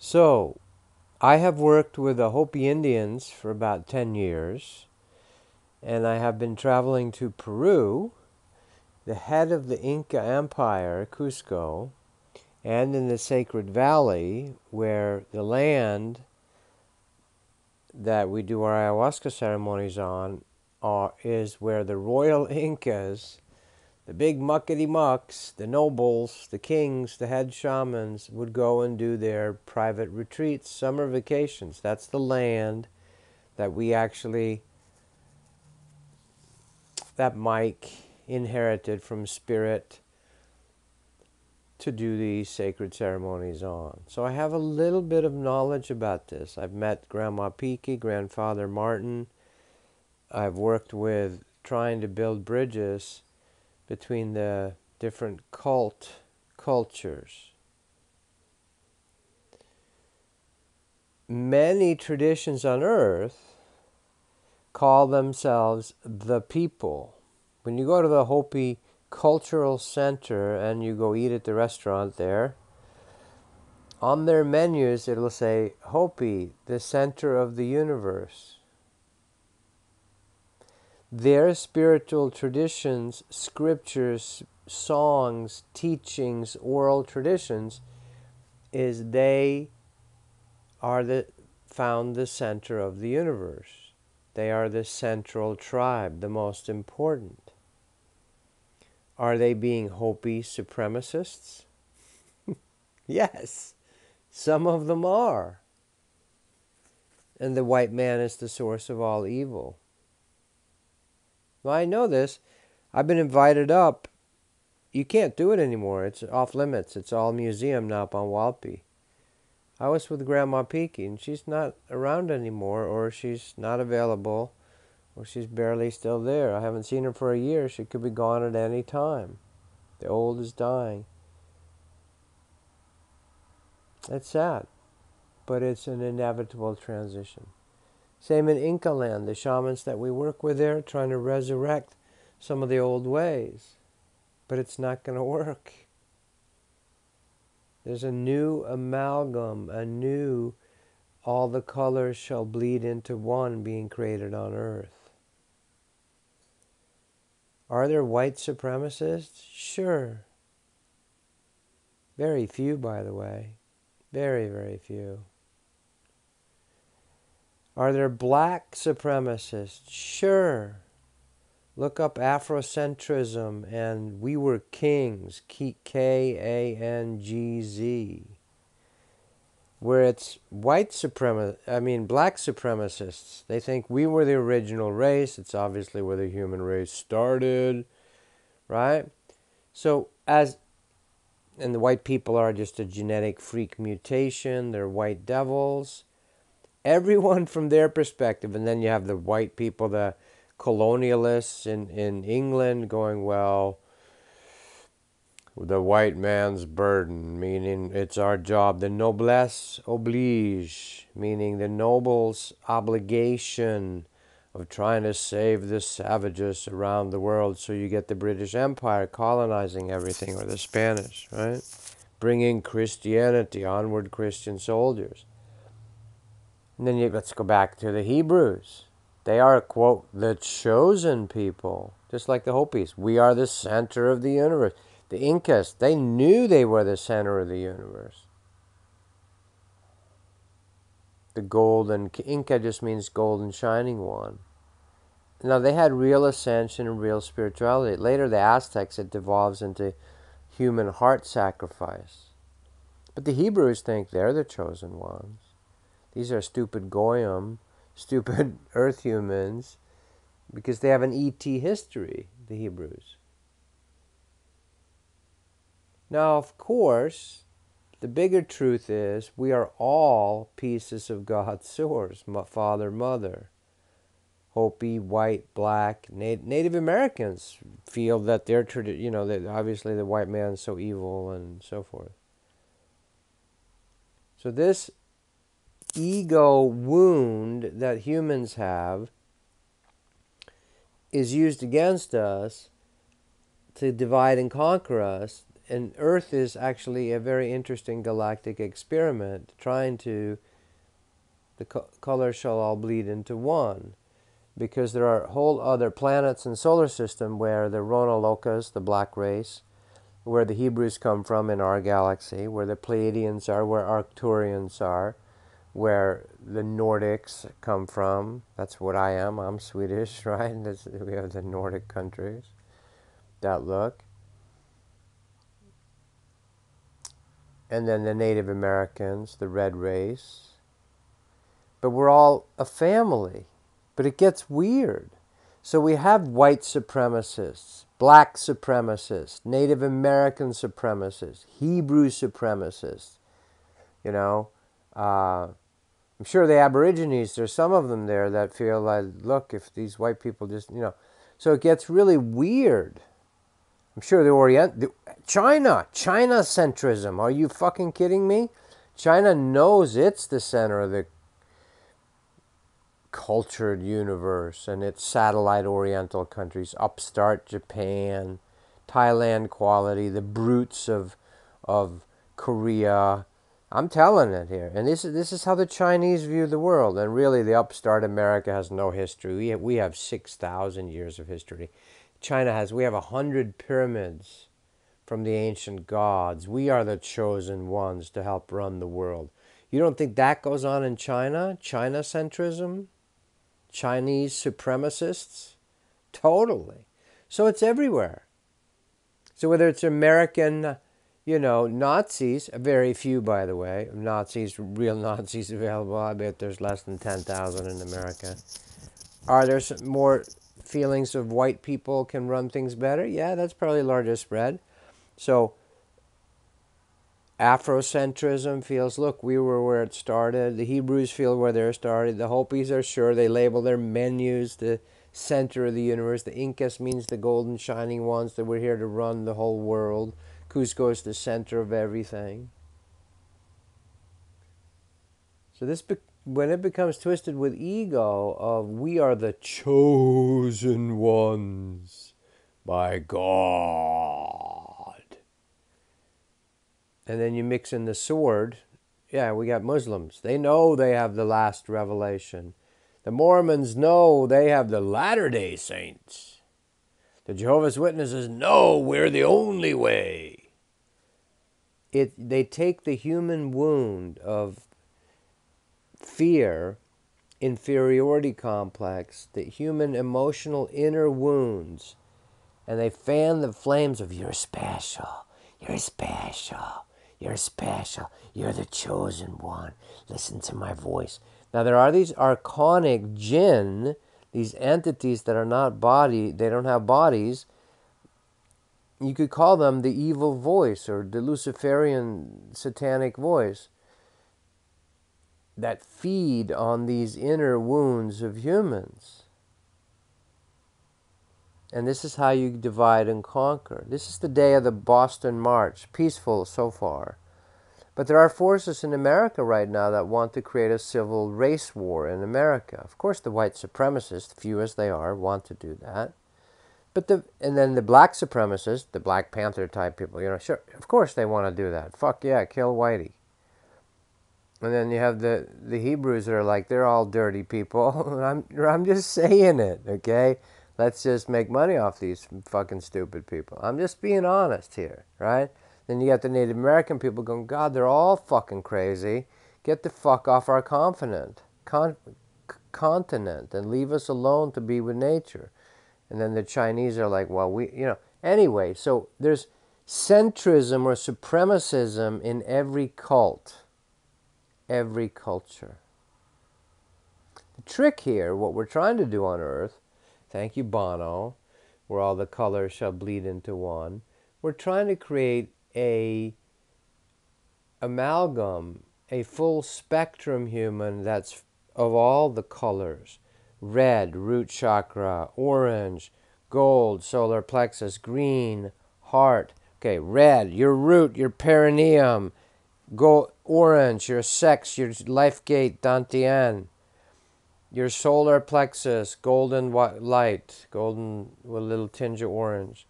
So, I have worked with the Hopi Indians for about 10 years, and I have been traveling to Peru, the head of the Inca Empire, Cusco, and in the Sacred Valley, where the land that we do our ayahuasca ceremonies on is where the royal Incas, the big muckety mucks, the nobles, the kings, the head shamans would go and do their private retreats, summer vacations. That's the land that we actually, that Mike inherited from Spirit to do these sacred ceremonies on. So I have a little bit of knowledge about this. I've met Grandma Piki, Grandfather Martin. I've worked with trying to build bridges between the different cultures. Many traditions on earth call themselves the people. When you go to the Hopi Cultural Center and you go eat at the restaurant there, on their menus it'll say Hopi, the center of the universe. Their spiritual traditions, scriptures, songs, teachings, oral traditions is they are found the center of the universe. They are the central tribe, the most important. Are they being Hopi supremacists? Yes, some of them are. And the white man is the source of all evil. Well, I know this. I've been invited up. You can't do it anymore. It's off limits. It's all museum now up on Walpi. I was with Grandma Piki, and she's not around anymore, or she's not available, or she's barely still there. I haven't seen her for a year. She could be gone at any time. The old is dying. It's sad, but it's an inevitable transition. Same in Inca land. The shamans that we work with there are trying to resurrect some of the old ways, but it's not going to work. There's a new amalgam, all the colors shall bleed into one being created on earth. Are there white supremacists? Sure. Very few, by the way. Very, very few. Are there black supremacists? Sure. Look up Afrocentrism and We Were Kings, Kangz, where it's black supremacists. They think we were the original race. It's obviously where the human race started, right? So and the white people are just a genetic freak mutation. They're white devils. Everyone from their perspective, and then you have the white people, the colonialists in England going, well, the white man's burden, meaning it's our job. The noblesse oblige, meaning the noble's obligation of trying to save the savages around the world. So you get the British Empire colonizing everything, or the Spanish, right? Bringing Christianity, onward Christian soldiers. And then let's go back to the Hebrews. They are, quote, the chosen people, just like the Hopis. We are the center of the universe. The Incas, they knew they were the center of the universe. The golden, Inca just means golden shining one. Now, they had real ascension and real spirituality. Later, the Aztecs, it devolves into human heart sacrifice. But the Hebrews think they're the chosen ones. These are stupid Goyim, stupid earth humans, because they have an ET history, the Hebrews. Now, of course, the bigger truth is we are all pieces of God's source, Father, Mother. Hopi, white, black, Native Americans feel that they're, that obviously the white man's so evil and so forth. So this ego wound that humans have is used against us to divide and conquer us, and Earth is actually a very interesting galactic experiment, trying to, the colors shall all bleed into one, because there are whole other planets and solar system where the Ronalokas, the black race, where the Hebrews come from in our galaxy, where the Pleiadians are, where Arcturians are, where the Nordics come from. That's what I am. I'm Swedish, right? We have the Nordic countries that look. And then the Native Americans, the red race. But we're all a family. But it gets weird. So we have white supremacists, black supremacists, Native American supremacists, Hebrew supremacists. You know, I'm sure the Aborigines, there's some of them there that feel like, look, if these white people just, so it gets really weird. I'm sure China centrism. Are you fucking kidding me? China knows it's the center of the cultured universe, and its satellite oriental countries, upstart Japan, Thailand quality, the brutes of Korea. I'm telling it here. And this is how the Chinese view the world. And really, the upstart America has no history. We have 6,000 years of history. We have 100 pyramids from the ancient gods. We are the chosen ones to help run the world. You don't think that goes on in China? China centrism? Chinese supremacists? Totally. So it's everywhere. So whether it's American, Nazis, very few, by the way, Nazis, real Nazis available. I bet there's less than 10,000 in America. Are there some more feelings of white people can run things better? Yeah, that's probably larger spread. So Afrocentrism feels, look, we were where it started. The Hebrews feel where they started. The Hopis are sure. They label their menus the center of the universe. The Incas means the golden shining ones, that we're here to run the whole world. Cusco is the center of everything. So when it becomes twisted with ego of we are the chosen ones by God, and then you mix in the sword, yeah, we got Muslims. They know they have the last revelation. The Mormons know they have the Latter-day Saints. The Jehovah's Witnesses know we're the only way. They take the human wound of fear, inferiority complex, the human emotional inner wounds, and they fan the flames of you're special, you're special, you're special, you're the chosen one, listen to my voice. Now there are these archonic jinn, these entities that are not they don't have bodies. You could call them the evil voice or the Luciferian satanic voice, that feed on these inner wounds of humans. And this is how you divide and conquer. This is the day of the Boston March, peaceful so far. But there are forces in America right now that want to create a civil race war in America. Of course, the white supremacists, few as they are, want to do that. And then the black supremacists, the Black Panther type people, sure, of course they want to do that. Fuck yeah, kill Whitey. And then you have the Hebrews that are like, they're all dirty people. I'm just saying it, okay? Let's just make money off these fucking stupid people. I'm just being honest here, right? Then you got the Native American people going, God, they're all fucking crazy. Get the fuck off our continent and leave us alone to be with nature. And then the Chinese are like, well, anyway, so there's centrism or supremacism in every cult. Every culture. The trick here, what we're trying to do on Earth, thank you Bono, where all the colors shall bleed into one, we're trying to create a amalgam, a full spectrum human that's of all the colors. Red, root chakra, orange, gold, solar plexus, green, heart. Okay, red, your root, your perineum. Go orange, your sex, your life gate, dantian, your solar plexus, golden light, golden with a little tinge of orange.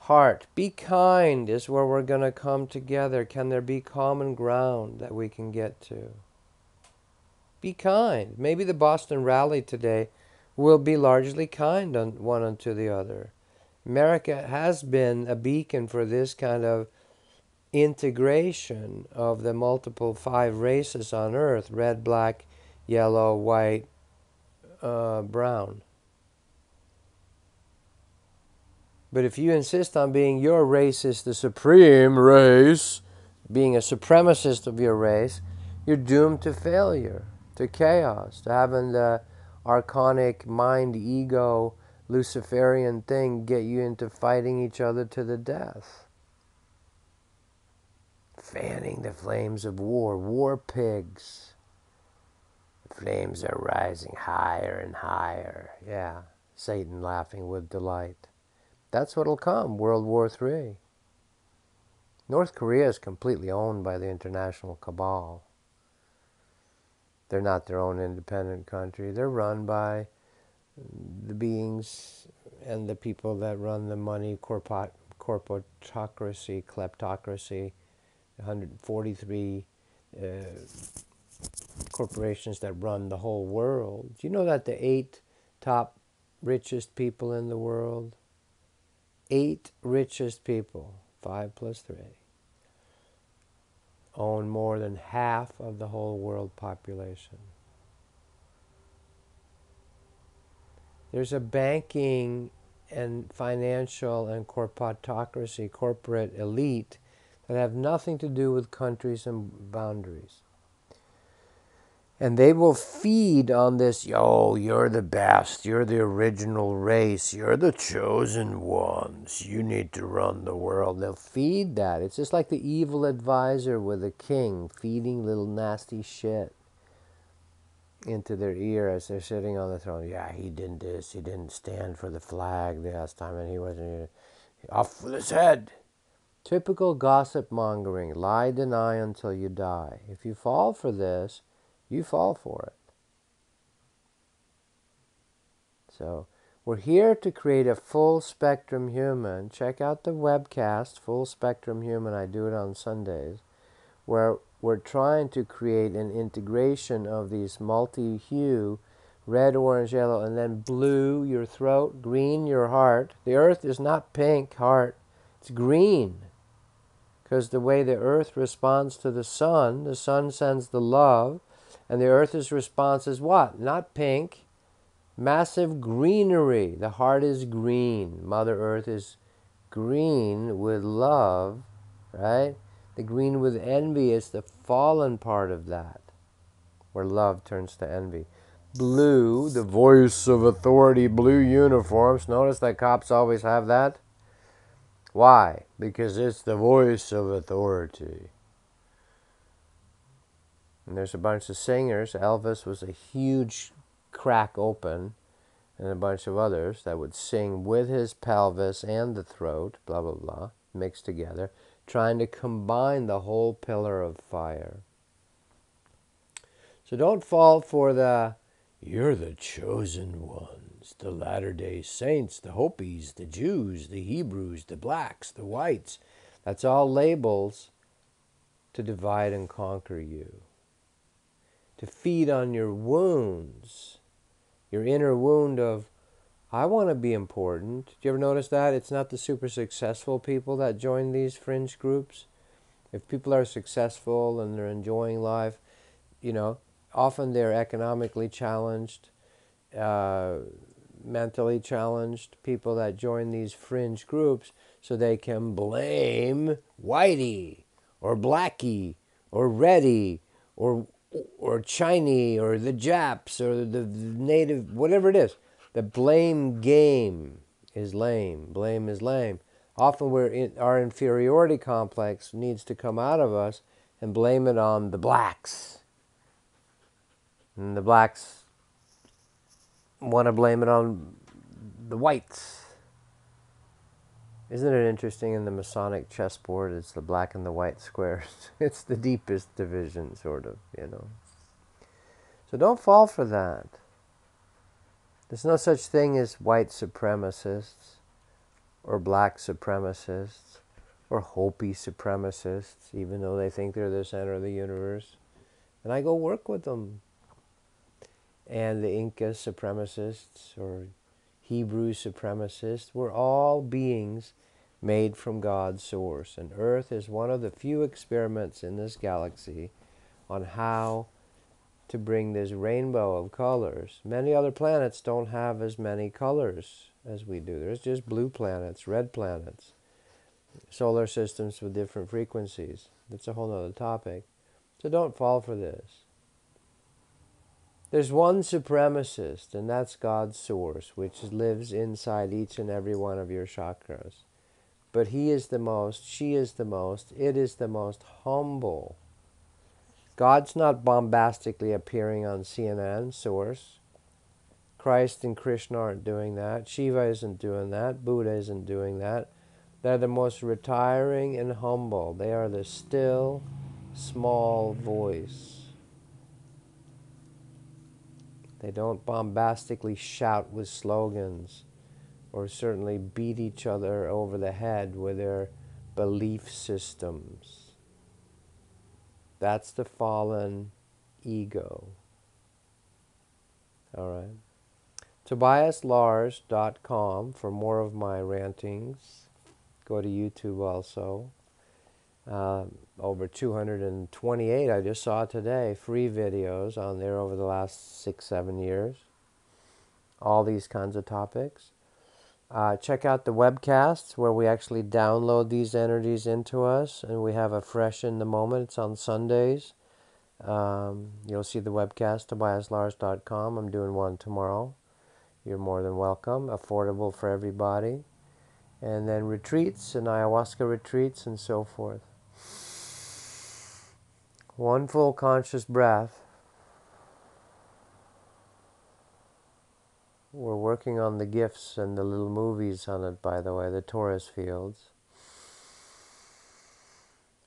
heart. Be kind is where we're going to come together. Can there be common ground that we can get to? Be kind. Maybe the Boston rally today will be largely kind on one unto the other. America has been a beacon for this kind of integration of the multiple 5 races on earth: red, black, yellow, white, brown. But if you insist on being your race is the supreme race, being a supremacist of your race, you're doomed to failure, to chaos, to having the archonic mind, ego, Luciferian thing get you into fighting each other to the death. Fanning the flames of war, war pigs. The flames are rising higher and higher. Yeah, Satan laughing with delight. That's what'll come, World War III. North Korea is completely owned by the international cabal. They're not their own independent country. They're run by the beings and the people that run the money, corporatocracy, kleptocracy, 143 corporations that run the whole world. Do you know that the 8 top richest people in the world, 8 richest people, 5 plus 3, own more than half of the whole world population? There's a banking and financial and corporatocracy, corporate elite, that have nothing to do with countries and boundaries. And they will feed on this, yo, you're the best, you're the original race, you're the chosen ones, you need to run the world. They'll feed that. It's just like the evil advisor with a king feeding little nasty shit into their ear as they're sitting on the throne. Yeah, he did this, he didn't stand for the flag last time, and he wasn't off with his head. Typical gossip mongering, lie, deny until you die. If you fall for this, you fall for it. So we're here to create a full spectrum human. Check out the webcast, Full Spectrum Human. I do it on Sundays, where we're trying to create an integration of these multi-hue, red, orange, yellow, and then blue, your throat, green, your heart. The earth is not pink heart, it's green. Because the way the earth responds to the sun sends the love, and the earth's response is what? Not pink. Massive greenery. The heart is green. Mother Earth is green with love, right? The green with envy is the fallen part of that, where love turns to envy. Blue, the voice of authority, blue uniforms. Notice that cops always have that. Why? Because it's the voice of authority. And there's a bunch of singers. Elvis was a huge crack open, and a bunch of others that would sing with his pelvis and the throat, blah, blah, blah, mixed together, trying to combine the whole pillar of fire. So don't fall for the, you're the chosen ones, the Latter-day Saints, the Hopis, the Jews, the Hebrews, the blacks, the whites. That's all labels to divide and conquer you, to feed on your wounds, your inner wound of, I want to be important. Do you ever notice that? It's not the super successful people that join these fringe groups. If people are successful and they're enjoying life, often they're economically challenged, mentally challenged, people that join these fringe groups so they can blame whitey or blackie or reddy or Chinese or the Japs or the native, whatever it is. The blame game is lame. Blame is lame. Often our inferiority complex needs to come out of us and blame it on the blacks. And the blacks want to blame it on the whites. Isn't it interesting, in the Masonic chessboard, it's the black and the white squares. It's the deepest division, sort of, So don't fall for that. There's no such thing as white supremacists. or black supremacists, or Hopi supremacists, even though they think they're the center of the universe. And I go work with them. And the Inca supremacists, or Hebrew supremacists, were all beings made from God's source. And Earth is one of the few experiments in this galaxy on how to bring this rainbow of colors. Many other planets don't have as many colors as we do. There's just blue planets, red planets, solar systems with different frequencies. That's a whole other topic. So don't fall for this. There's one supremacist, and that's God's source, which lives inside each and every one of your chakras. But he is the most, she is the most, it is the most humble. God's not bombastically appearing on CNN, source. Christ and Krishna aren't doing that. Shiva isn't doing that. Buddha isn't doing that. They're the most retiring and humble. They are the still, small voice. They don't bombastically shout with slogans or certainly beat each other over the head with their belief systems. That's the fallen ego. All right. TobiasLars.com for more of my rantings. Go to YouTube also. Over 228, I just saw today, free videos on there over the last 6-7 years. All these kinds of topics. Check out the webcasts where we actually download these energies into us, and we have a fresh in the moment. It's on Sundays. You'll see the webcast, TobiasLars.com. I'm doing one tomorrow. You're more than welcome. Affordable for everybody. And then retreats and ayahuasca retreats and so forth. One full conscious breath. We're working on the gifts and the little movies on it, by the way, the Taurus fields.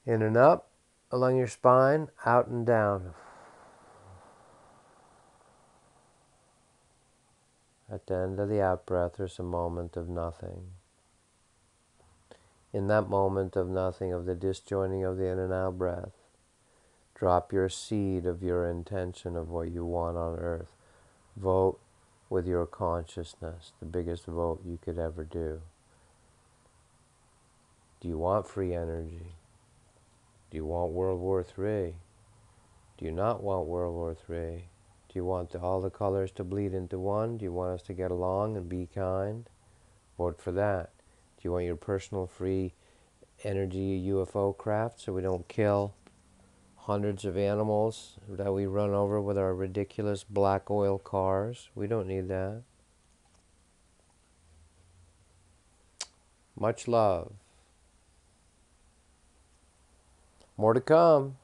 In and up, along your spine, out and down. At the end of the out-breath, there's a moment of nothing. In that moment of nothing, of the disjoining of the in and out breath, drop your seed of your intention of what you want on earth. Vote with your consciousness, the biggest vote you could ever do. Do you want free energy? Do you want World War III? Do you not want World War III? Do you want all the colors to bleed into one? Do you want us to get along and be kind? Vote for that. Do you want your personal free energy UFO craft so we don't kill hundreds of animals that we run over with our ridiculous black oil cars? We don't need that. Much love. More to come.